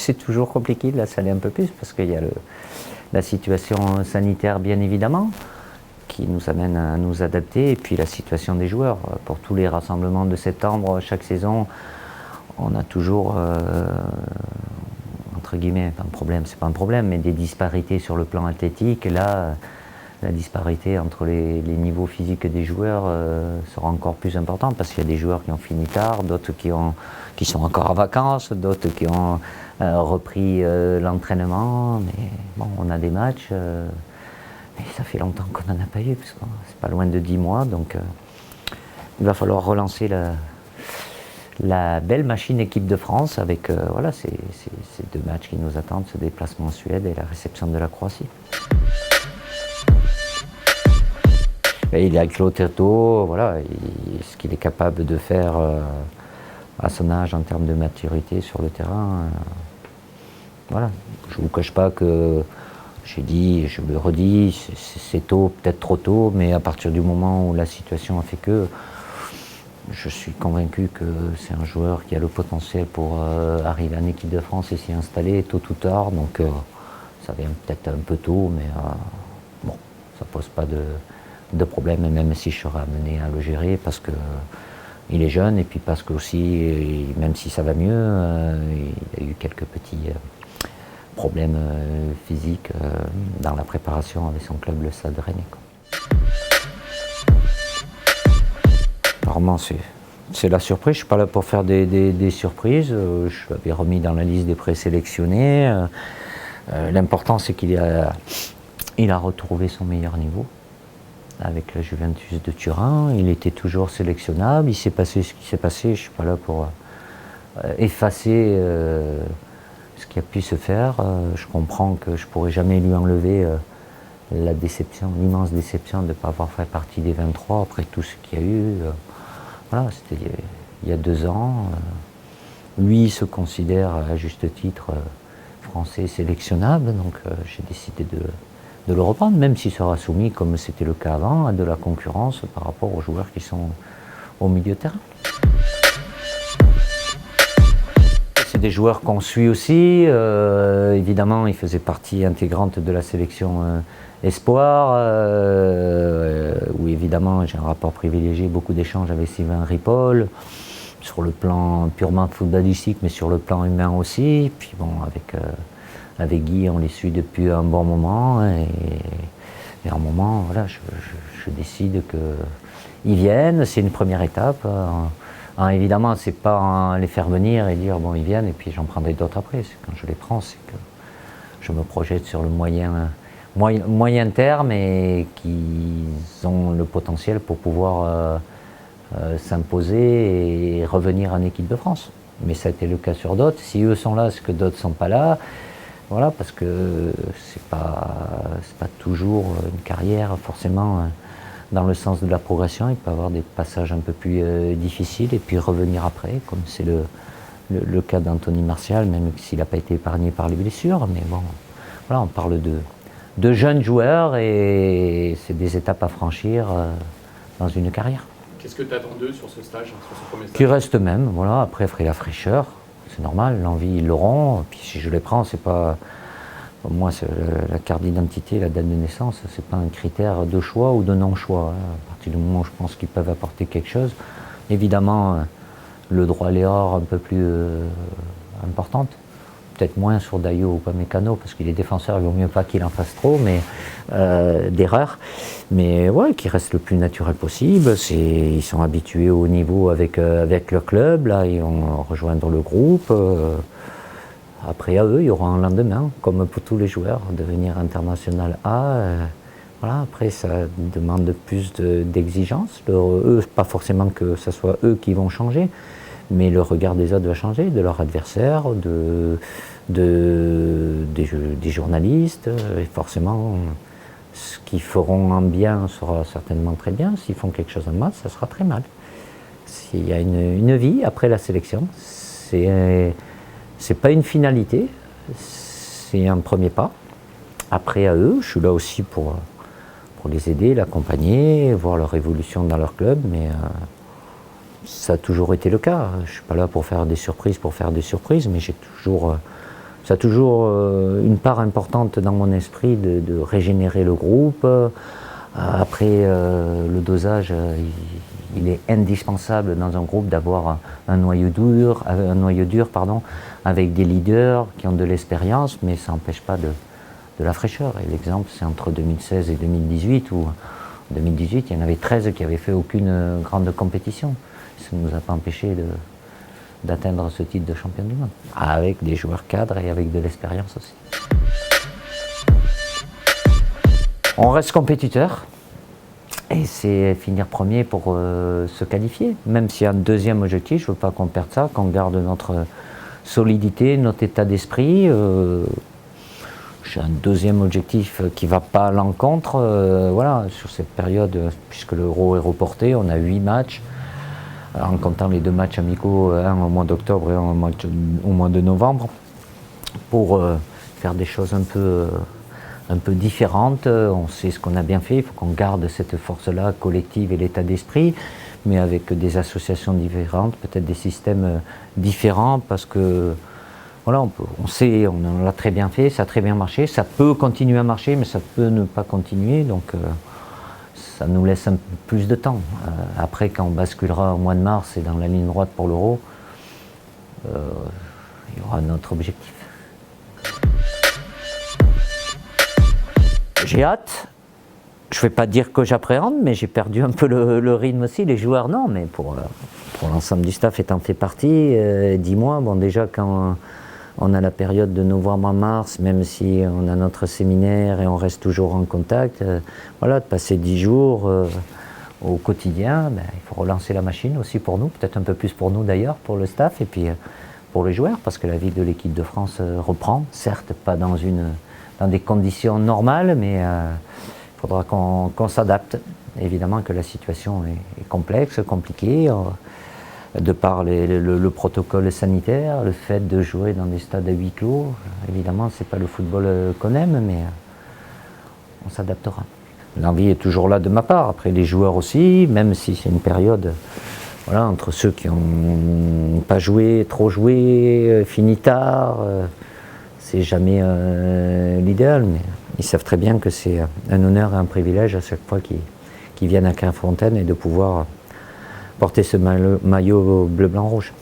c'est toujours compliqué, là ça l'est un peu plus parce qu'il y a la situation sanitaire bien évidemment qui nous amène à nous adapter et puis la situation des joueurs. Pour tous les rassemblements de septembre, chaque saison, on a toujours, entre guillemets, pas un problème, c'est pas un problème, mais des disparités sur le plan athlétique. Et là, la disparité entre les niveaux physiques des joueurs sera encore plus importante parce qu'il y a des joueurs qui ont fini tard, d'autres qui sont encore en vacances, d'autres qui ont repris l'entraînement. Mais bon, on a des matchs, mais ça fait longtemps qu'on n'en a pas eu, parce que c'est pas loin de 10 mois, donc il va falloir relancer la belle machine équipe de France avec voilà, ces 2 matchs qui nous attendent, ce déplacement en Suède et la réception de la Croatie. Et il est avec l'Otto, voilà, ce qu'il est capable de faire à son âge en termes de maturité sur le terrain. Voilà, je ne vous cache pas que j'ai dit, je le redis, c'est tôt, peut-être trop tôt, mais à partir du moment où la situation a fait que, je suis convaincu que c'est un joueur qui a le potentiel pour arriver en équipe de France et s'y installer tôt ou tard. Donc ça vient peut-être un peu tôt, mais bon, ça ne pose pas de problème, même si je serai amené à le gérer parce qu'il est jeune et puis parce que aussi, même si ça va mieux, il y a eu quelques petits problèmes physiques dans la préparation avec son club, le Stade Rennais. Apparemment, c'est la surprise. Je ne suis pas là pour faire des surprises. Je l'avais remis dans la liste des présélectionnés. L'important, c'est qu'il a retrouvé son meilleur niveau avec la Juventus de Turin. Il était toujours sélectionnable. Il s'est passé ce qui s'est passé. Je ne suis pas là pour effacer ce qui a pu se faire. Je comprends que je ne pourrai jamais lui enlever la déception, l'immense déception de ne pas avoir fait partie des 23 après tout ce qu'il y a eu. Voilà, c'était il y a 2 ans. Lui il se considère à juste titre français sélectionnable, donc j'ai décidé de le reprendre, même s'il sera soumis, comme c'était le cas avant, à de la concurrence par rapport aux joueurs qui sont au milieu de terrain. C'est des joueurs qu'on suit aussi. Évidemment, il faisait partie intégrante de la sélection Espoir, où évidemment j'ai un rapport privilégié, beaucoup d'échanges avec Sylvain Ripoll, sur le plan purement footballistique, mais sur le plan humain aussi. Et puis bon, avec Guy, on les suit depuis un bon moment, et à un moment, voilà, je décide qu'ils viennent, c'est une première étape. Évidemment, c'est pas les faire venir et dire bon, ils viennent, et puis j'en prendrai d'autres après. Quand je les prends, c'est que je me projette sur le moyen terme et qu'ils ont le potentiel pour pouvoir s'imposer et revenir en équipe de France. Mais ça a été le cas sur d'autres. Si eux sont là, c'est que d'autres ne sont pas là. Voilà, parce que c'est pas toujours une carrière forcément dans le sens de la progression. Il peut y avoir des passages un peu plus difficiles et puis revenir après, comme c'est le cas d'Anthony Martial, même s'il n'a pas été épargné par les blessures. Mais bon, voilà, on parle de jeunes joueurs et c'est des étapes à franchir dans une carrière. Qu'est-ce que tu attends d'eux sur ce stage, sur ce premier stage? Qui reste même, voilà, après après la fraîcheur, c'est normal, l'envie ils l'auront, puis si je les prends, c'est pas, moi c'est la carte d'identité, la date de naissance, c'est pas un critère de choix ou de non-choix, hein. À partir du moment où je pense qu'ils peuvent apporter quelque chose, évidemment le droit à l'erreur un peu plus importante, peut-être moins sur Dayo ou Upamecano, parce qu'il est défenseur, il vaut mieux pas qu'il en fasse trop, mais d'erreurs. Mais ouais, qui reste le plus naturel possible. Ils sont habitués au niveau avec leur club, là, ils vont rejoindre le groupe. Après, à eux, il y aura un lendemain, comme pour tous les joueurs, devenir international A. Voilà, après, ça demande plus d'exigence. Eux, pas forcément que ce soit eux qui vont changer, mais le regard des autres va changer, de leur adversaire, des journalistes, et forcément, ce qu'ils feront en bien sera certainement très bien. S'ils font quelque chose en mal, ça sera très mal. S'il y a une vie après la sélection, c'est pas une finalité, c'est un premier pas. Après, à eux, je suis là aussi pour les aider, l'accompagner, voir leur évolution dans leur club, mais ça a toujours été le cas. Je ne suis pas là pour faire des surprises, mais j'ai toujours Ça a toujours une part importante dans mon esprit de régénérer le groupe. Après, le dosage, il est indispensable dans un groupe d'avoir un noyau dur, avec des leaders qui ont de l'expérience, mais ça n'empêche pas de la fraîcheur. Et l'exemple, c'est entre 2016 et 2018, où en 2018, il y en avait 13 qui n'avaient fait aucune grande compétition. Ça ne nous a pas empêché d'atteindre ce titre de champion du monde, avec des joueurs cadres et avec de l'expérience aussi. On reste compétiteur, et c'est finir premier pour se qualifier. Même s'il y a un deuxième objectif, je ne veux pas qu'on perde ça, qu'on garde notre solidité, notre état d'esprit. J'ai un deuxième objectif qui ne va pas à l'encontre. Voilà, sur cette période, puisque l'Euro est reporté, on a 8 matchs. En comptant les 2 matchs amicaux, un au mois d'octobre et un au mois de novembre, pour faire des choses un peu différentes. On sait ce qu'on a bien fait, il faut qu'on garde cette force-là collective et l'état d'esprit, mais avec des associations différentes, peut-être des systèmes différents, parce que voilà, on sait, on l'a très bien fait, ça a très bien marché, ça peut continuer à marcher, mais ça peut ne pas continuer, donc ça nous laisse un peu plus de temps. Après, quand on basculera au mois de mars et dans la ligne droite pour l'Euro, il y aura notre objectif. J'ai hâte. Je ne vais pas dire que j'appréhende, mais j'ai perdu un peu le rythme aussi. Les joueurs, non, mais pour l'ensemble du staff étant fait partie, 10 mois, bon déjà quand on a la période de novembre à mars, même si on a notre séminaire et on reste toujours en contact, voilà, de passer 10 jours au quotidien, il faut relancer la machine aussi pour nous, peut-être un peu plus pour nous d'ailleurs, pour le staff et puis pour les joueurs, parce que la vie de l'équipe de France reprend, certes pas dans des conditions normales, mais il faudra qu'on s'adapte. Évidemment que la situation est complexe, compliquée, de par le protocole sanitaire, le fait de jouer dans des stades à huis clos. Évidemment, ce n'est pas le football qu'on aime, mais on s'adaptera. L'envie est toujours là de ma part. Après, les joueurs aussi, même si c'est une période, voilà, entre ceux qui n'ont pas joué, trop joué, fini tard, c'est jamais l'idéal, mais ils savent très bien que c'est un honneur et un privilège à chaque fois qu'ils viennent à Clairefontaine et de pouvoir porter ce maillot bleu, blanc, rouge.